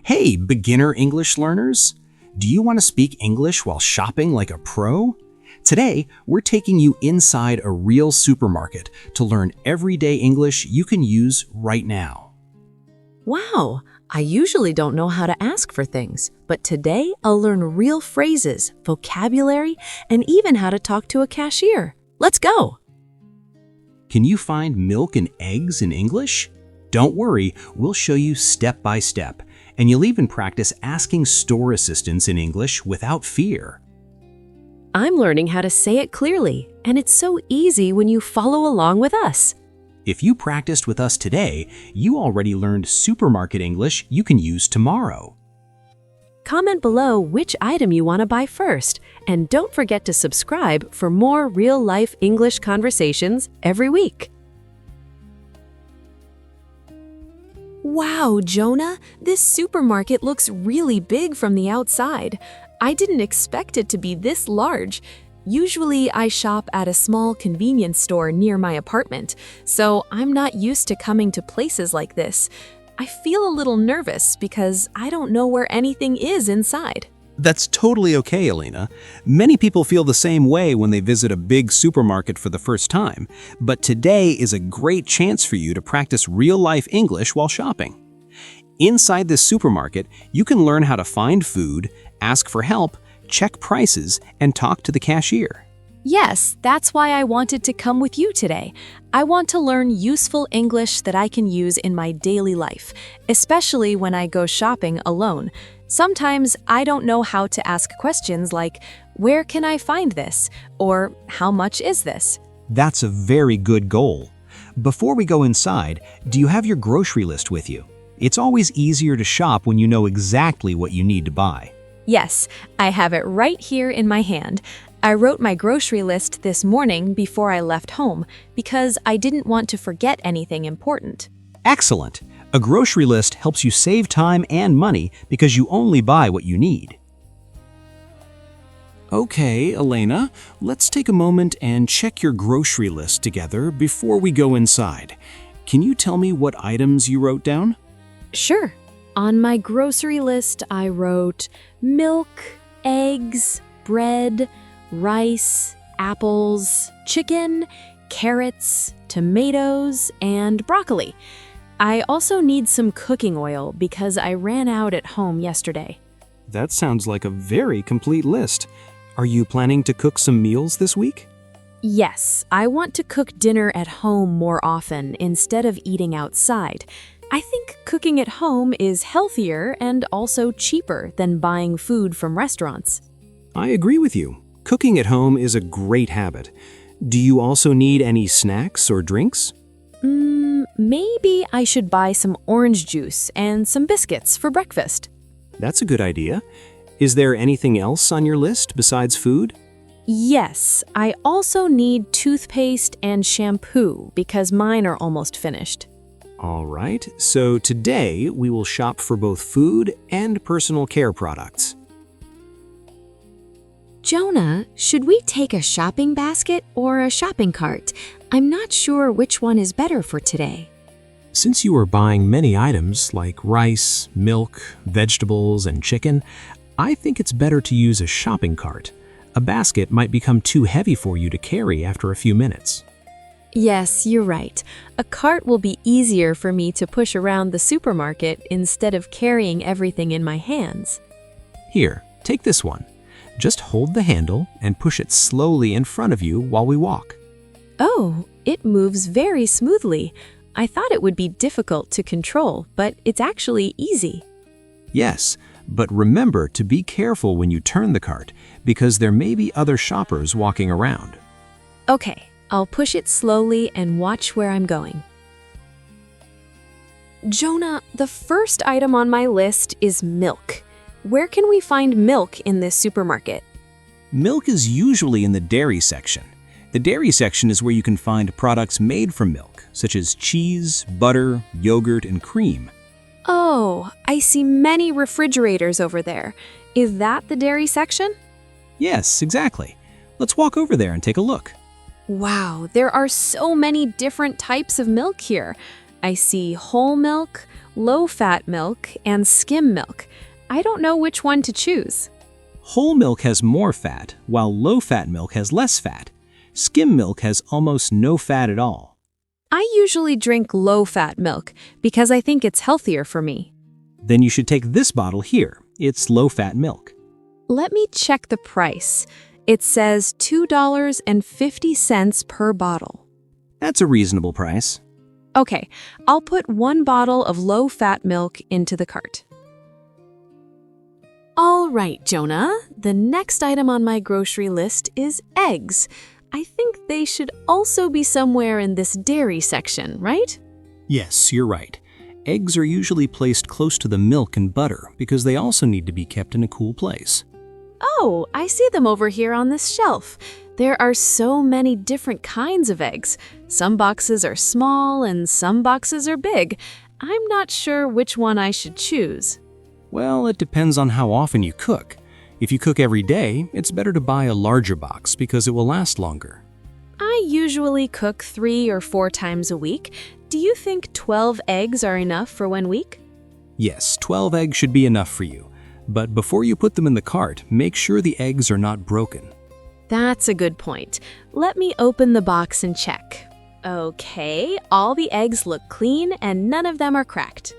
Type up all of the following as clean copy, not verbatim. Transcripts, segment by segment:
Hey, beginner English learners! Do you want to speak English while shopping like a pro? Today, we're taking you inside a real supermarket to learn everyday English you can use right now. Wow, I usually don't know how to ask for things, but today I'll learn real phrases, vocabulary, and even how to talk to a cashier. Let's go! Can you find milk and eggs in English? Don't worry, we'll show you step by step, and you'll even practice asking store assistants in English without fear. I'm learning how to say it clearly, and it's so easy when you follow along with us. If you practiced with us today, you already learned supermarket English you can use tomorrow. Comment below which item you want to buy first, and don't forget to subscribe for more real-life English conversations every week. Wow, Jonah, this supermarket looks really big from the outside. I didn't expect it to be this large. Usually, I shop at a small convenience store near my apartment, so I'm not used to coming to places like this. I feel a little nervous because I don't know where anything is inside. That's totally okay, Elena. Many people feel the same way when they visit a big supermarket for the first time, but today is a great chance for you to practice real-life English while shopping. Inside this supermarket, you can learn how to find food, ask for help, check prices, and talk to the cashier. Yes, that's why I wanted to come with you today. I want to learn useful English that I can use in my daily life, especially when I go shopping alone. Sometimes I don't know how to ask questions like, "Where can I find this?" or "How much is this?" That's a very good goal. Before we go inside, do you have your grocery list with you? It's always easier to shop when you know exactly what you need to buy. Yes, I have it right here in my hand. I wrote my grocery list this morning before I left home because I didn't want to forget anything important. Excellent! A grocery list helps you save time and money because you only buy what you need. Okay, Elena, let's take a moment and check your grocery list together before we go inside. Can you tell me what items you wrote down? Sure. On my grocery list, I wrote milk, eggs, bread, rice, apples, chicken, carrots, tomatoes, and broccoli. I also need some cooking oil because I ran out at home yesterday. That sounds like a very complete list. Are you planning to cook some meals this week? Yes, I want to cook dinner at home more often instead of eating outside. I think cooking at home is healthier and also cheaper than buying food from restaurants. I agree with you. Cooking at home is a great habit. Do you also need any snacks or drinks? Maybe I should buy some orange juice and some biscuits for breakfast. That's a good idea. Is there anything else on your list besides food? Yes, I also need toothpaste and shampoo because mine are almost finished. All right, so today we will shop for both food and personal care products. Jonah, should we take a shopping basket or a shopping cart? I'm not sure which one is better for today. Since you are buying many items like rice, milk, vegetables, and chicken, I think it's better to use a shopping cart. A basket might become too heavy for you to carry after a few minutes. Yes, you're right. A cart will be easier for me to push around the supermarket instead of carrying everything in my hands. Here, take this one. Just hold the handle and push it slowly in front of you while we walk. Oh, it moves very smoothly. I thought it would be difficult to control, but it's actually easy. Yes, but remember to be careful when you turn the cart because there may be other shoppers walking around. Okay, I'll push it slowly and watch where I'm going. Jonah, the first item on my list is milk. Where can we find milk in this supermarket? Milk is usually in the dairy section. The dairy section is where you can find products made from milk, such as cheese, butter, yogurt, and cream. Oh, I see many refrigerators over there. Is that the dairy section? Yes, exactly. Let's walk over there and take a look. Wow, there are so many different types of milk here. I see whole milk, low-fat milk and skim milk. I don't know which one to choose. Whole milk has more fat, while low-fat milk has less fat. Skim milk has almost no fat at all. I usually drink low-fat milk because I think it's healthier for me. Then you should take this bottle here. It's low-fat milk. Let me check the price. It says $2.50 per bottle. That's a reasonable price. Okay, I'll put 1 bottle of low-fat milk into the cart. All right, Jonah. The next item on my grocery list is eggs. I think they should also be somewhere in this dairy section, right? Yes, you're right. Eggs are usually placed close to the milk and butter because they also need to be kept in a cool place. Oh, I see them over here on this shelf. There are so many different kinds of eggs. Some boxes are small and some boxes are big. I'm not sure which one I should choose. Well, it depends on how often you cook. If you cook every day, it's better to buy a larger box because it will last longer. I usually cook 3 or 4 times a week. Do you think 12 eggs are enough for 1 week? Yes, 12 eggs should be enough for you. But before you put them in the cart, make sure the eggs are not broken. That's a good point. Let me open the box and check. Okay, all the eggs look clean and none of them are cracked.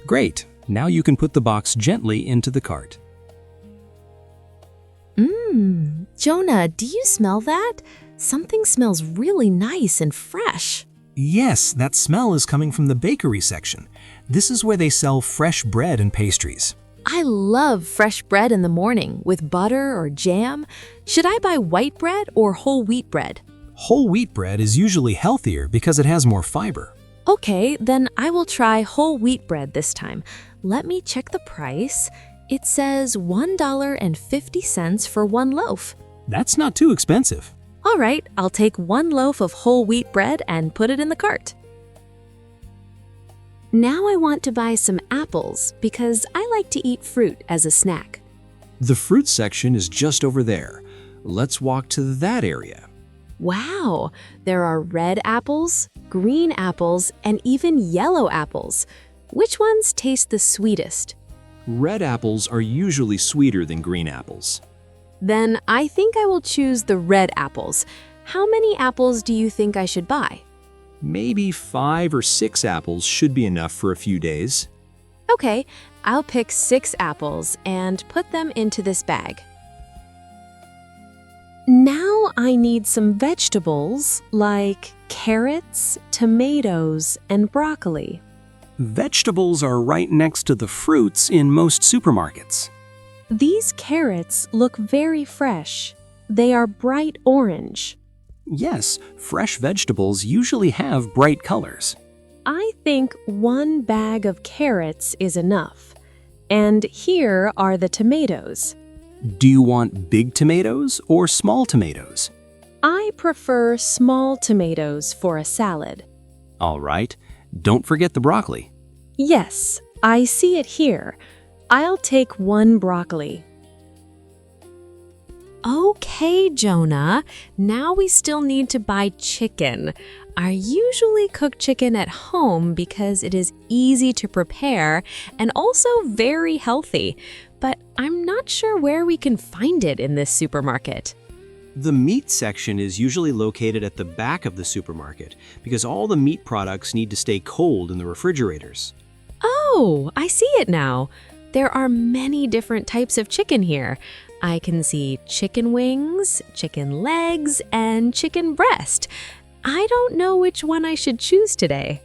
Great. Now you can put the box gently into the cart. Jonah, do you smell that? Something smells really nice and fresh. Yes, that smell is coming from the bakery section. This is where they sell fresh bread and pastries. I love fresh bread in the morning with butter or jam. Should I buy white bread or whole wheat bread? Whole wheat bread is usually healthier because it has more fiber. Okay, then I will try whole wheat bread this time. Let me check the price. It says $1.50 for 1 loaf. That's not too expensive. All right, I'll take 1 loaf of whole wheat bread and put it in the cart. Now I want to buy some apples because I like to eat fruit as a snack. The fruit section is just over there. Let's walk to that area. Wow, there are red apples, green apples, and even yellow apples. Which ones taste the sweetest? Red apples are usually sweeter than green apples. Then I think I will choose the red apples. How many apples do you think I should buy? Maybe 5 or 6 apples should be enough for a few days. Okay, I'll pick 6 apples and put them into this bag. Now I need some vegetables like carrots, tomatoes, and broccoli. Vegetables are right next to the fruits in most supermarkets. These carrots look very fresh. They are bright orange. Yes, fresh vegetables usually have bright colors. I think 1 bag of carrots is enough. And here are the tomatoes. Do you want big tomatoes or small tomatoes? I prefer small tomatoes for a salad. All right, don't forget the broccoli. Yes, I see it here. I'll take 1 broccoli. Okay, Jonah, now we still need to buy chicken. I usually cook chicken at home because it is easy to prepare and also very healthy, but I'm not sure where we can find it in this supermarket. The meat section is usually located at the back of the supermarket because all the meat products need to stay cold in the refrigerators. Oh, I see it now. There are many different types of chicken here. I can see chicken wings, chicken legs, and chicken breast. I don't know which one I should choose today.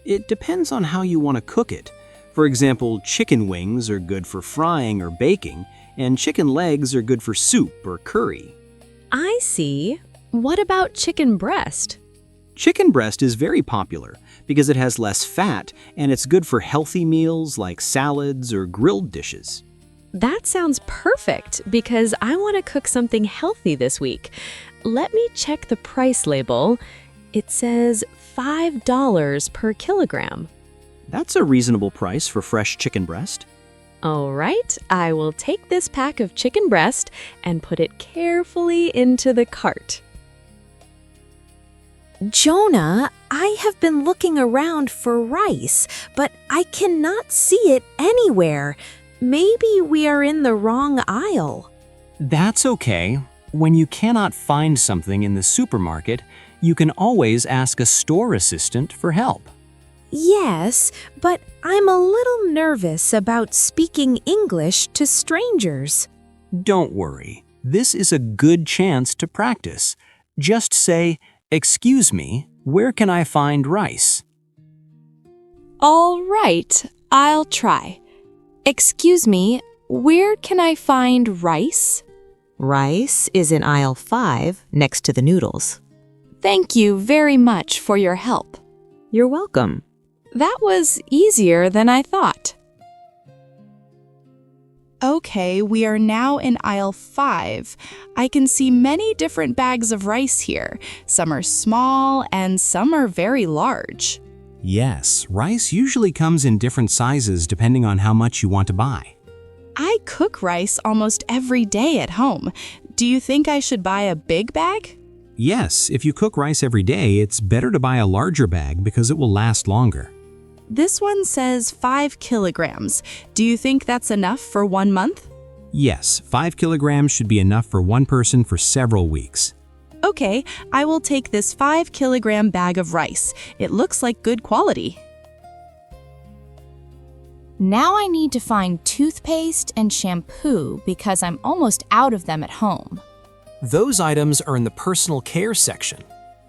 It depends on how you want to cook it. For example, chicken wings are good for frying or baking, and chicken legs are good for soup or curry. I see. What about chicken breast? Chicken breast is very popular because it has less fat and it's good for healthy meals like salads or grilled dishes. That sounds perfect because I want to cook something healthy this week. Let me check the price label. It says $5 per kilogram. That's a reasonable price for fresh chicken breast. All right, I will take this pack of chicken breast and put it carefully into the cart. Jonah, I have been looking around for rice, but I cannot see it anywhere. Maybe we are in the wrong aisle. That's okay. When you cannot find something in the supermarket, you can always ask a store assistant for help. Yes, but I'm a little nervous about speaking English to strangers. Don't worry. This is a good chance to practice. Just say, "Excuse me, where can I find rice?" All right, I'll try. Excuse me, where can I find rice? Rice is in aisle 5 next to the noodles. Thank you very much for your help. You're welcome. That was easier than I thought. Okay, we are now in aisle 5. I can see many different bags of rice here. Some are small and some are very large. Yes, rice usually comes in different sizes depending on how much you want to buy. I cook rice almost every day at home. Do you think I should buy a big bag? Yes, if you cook rice every day, it's better to buy a larger bag because it will last longer. This one says 5 kilograms. Do you think that's enough for 1 month? Yes, 5 kilograms should be enough for one person for several weeks. Okay, I will take this 5 kilogram bag of rice. It looks like good quality. Now I need to find toothpaste and shampoo because I'm almost out of them at home. Those items are in the personal care section.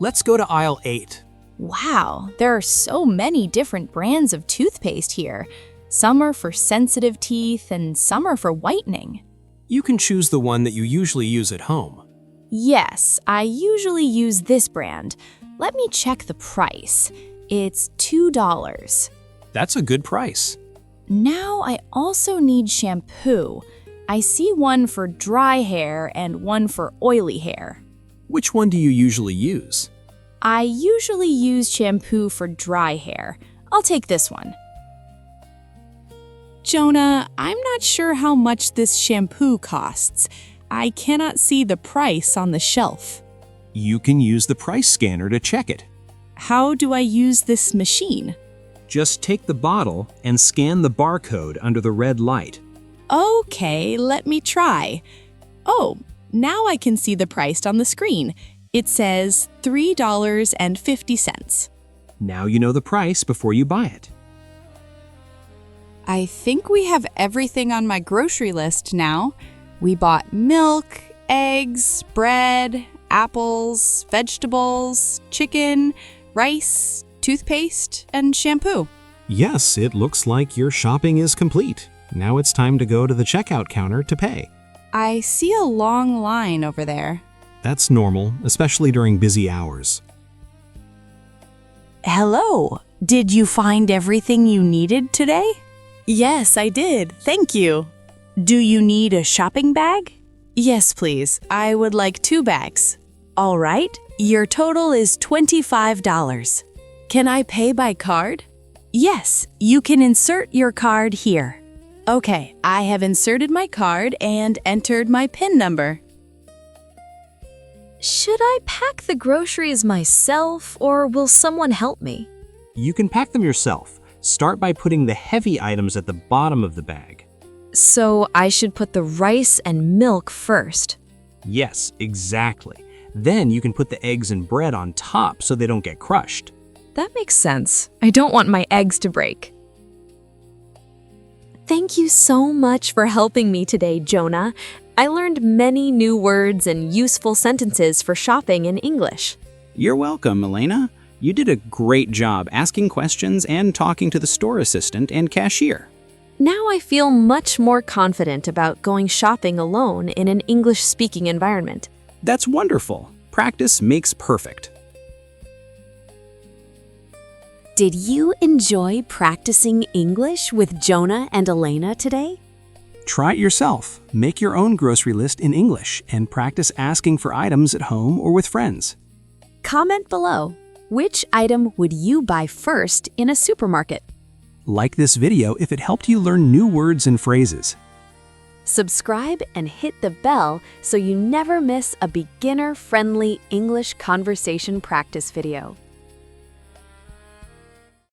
Let's go to aisle 8. Wow, there are so many different brands of toothpaste here. Some are for sensitive teeth and some are for whitening. You can choose the one that you usually use at home. Yes, I usually use this brand. Let me check the price. It's $2. That's a good price. Now I also need shampoo. I see one for dry hair and one for oily hair. Which one do you usually use? I usually use shampoo for dry hair. I'll take this one. Jonah, I'm not sure how much this shampoo costs. I cannot see the price on the shelf. You can use the price scanner to check it. How do I use this machine? Just take the bottle and scan the barcode under the red light. Okay, let me try. Oh, now I can see the price on the screen. It says $3.50. Now you know the price before you buy it. I think we have everything on my grocery list now. We bought milk, eggs, bread, apples, vegetables, chicken, rice, toothpaste, and shampoo. Yes, it looks like your shopping is complete. Now it's time to go to the checkout counter to pay. I see a long line over there. That's normal, especially during busy hours. Hello. Did you find everything you needed today? Yes, I did. Thank you. Do you need a shopping bag? Yes, please. I would like 2 bags. All right. Your total is $25. Can I pay by card? Yes, you can insert your card here. Okay, I have inserted my card and entered my PIN number. Should I pack the groceries myself or will someone help me? You can pack them yourself. Start by putting the heavy items at the bottom of the bag. So I should put the rice and milk first. Yes, exactly. Then you can put the eggs and bread on top so they don't get crushed. That makes sense. I don't want my eggs to break. Thank you so much for helping me today, Jonah. I learned many new words and useful sentences for shopping in English. You're welcome, Elena. You did a great job asking questions and talking to the store assistant and cashier. Now I feel much more confident about going shopping alone in an English-speaking environment. That's wonderful. Practice makes perfect. Did you enjoy practicing English with Jonah and Elena today? Try it yourself. Make your own grocery list in English and practice asking for items at home or with friends. Comment below. Which item would you buy first in a supermarket? Like this video if it helped you learn new words and phrases. Subscribe and hit the bell so you never miss a beginner-friendly English conversation practice video.